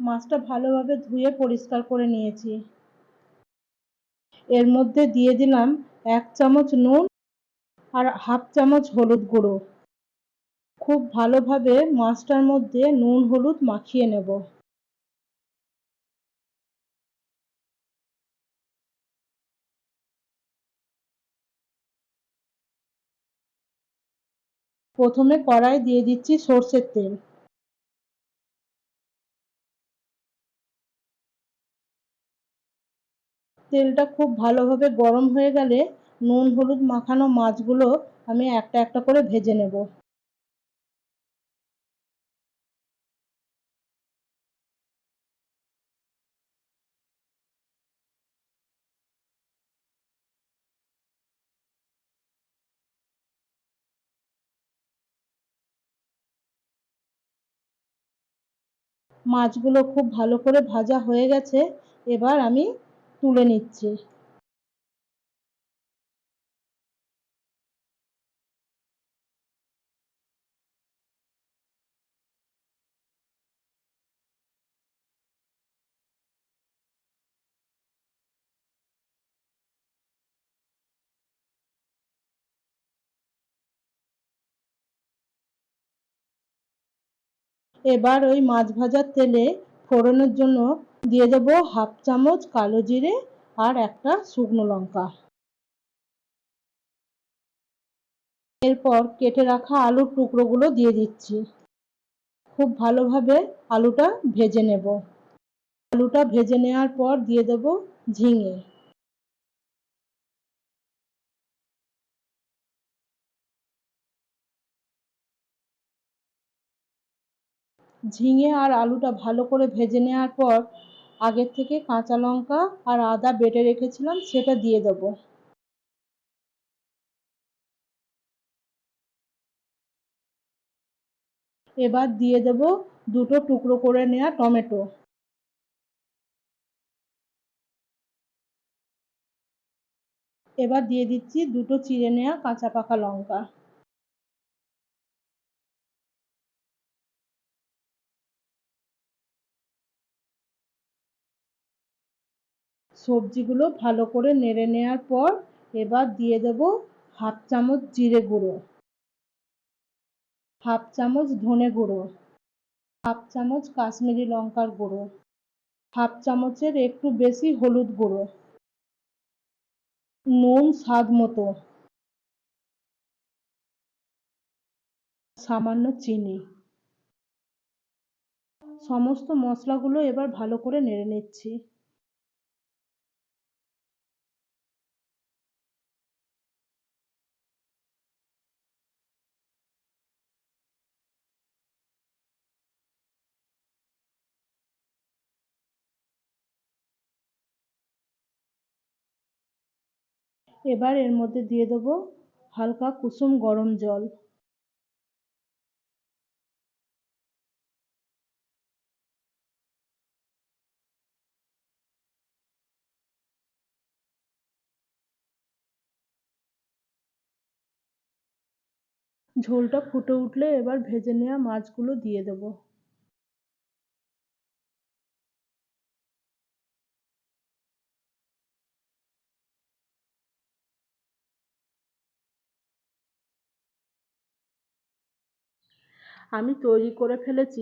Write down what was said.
মাছটা ভালোভাবে ধুয়ে পরিষ্কার করে নিয়েছি। এর মধ্যে দিয়ে দিলাম 1 চামচ নুন আর হাফ চামচ হলুদ গুঁড়ো। খুব ভালোভাবে মাছটার মধ্যে নুন হলুদ মাখিয়ে নেব। প্রথমে কড়াই দিয়ে দিচ্ছি সরষের তেল। তেলটা খুব ভালোভাবে গরম হয়ে গেলে নুন হলুদ মাখানো মাছগুলো আমি একটা একটা করে ভেজে নেব। মাছগুলো খুব ভালো করে ভাজা হয়ে গেছে, এবার আমি তুলে নিচ্ছি। এবার ওই মাছ ভাজার তেলে ফোড়নের জন্য দিয়ে দেব হাফ চামচ কালো জিরে আর একটা শুকনো লঙ্কা। এরপর কেটে রাখা আলুর টুকরোগুলো দিয়ে দিচ্ছি। খুব ভালোভাবে আলুটা ভেজে নেব। আলুটা ভেজে নেওয়ার পর দিয়ে দেব ঝিঙে। ঝিঙে আর আলুটা ভালো করে ভেজে নেওয়ার পর আগের থেকে কাঁচা লঙ্কা আর আদা বেটে রেখেছিলাম সেটা দিয়ে দেব। এবার দিয়ে দেব দুটো টুকরো করে নেওয়া টমেটো। এবার দিয়ে দিচ্ছি দুটো চিড়ে নেওয়া কাঁচা পাকা লঙ্কা। সবজিগুলো ভালো করে নেড়ে নেওয়ার পর এবার দিয়ে দেব হাফ চামচ জিরে গুঁড়ো, হাফ চামচ ধনে গুঁড়ো, হাফ চামচ কাশ্মীরি লঙ্কার গুঁড়ো, হাফ চামচের একটু বেশি হলুদ গুঁড়ো, নুন স্বাদ মতো, সামান্য চিনি। সমস্ত মশলাগুলো এবার ভালো করে নেড়ে নিচ্ছি। এবার এর মধ্যে দিয়ে দেব হালকা কুসুম গরম জল। ঝোলটা ফুটে উঠলে এবার ভেজে নেওয়া মাছগুলো দিয়ে দেব। আমি তৈরি করে ফেলেছি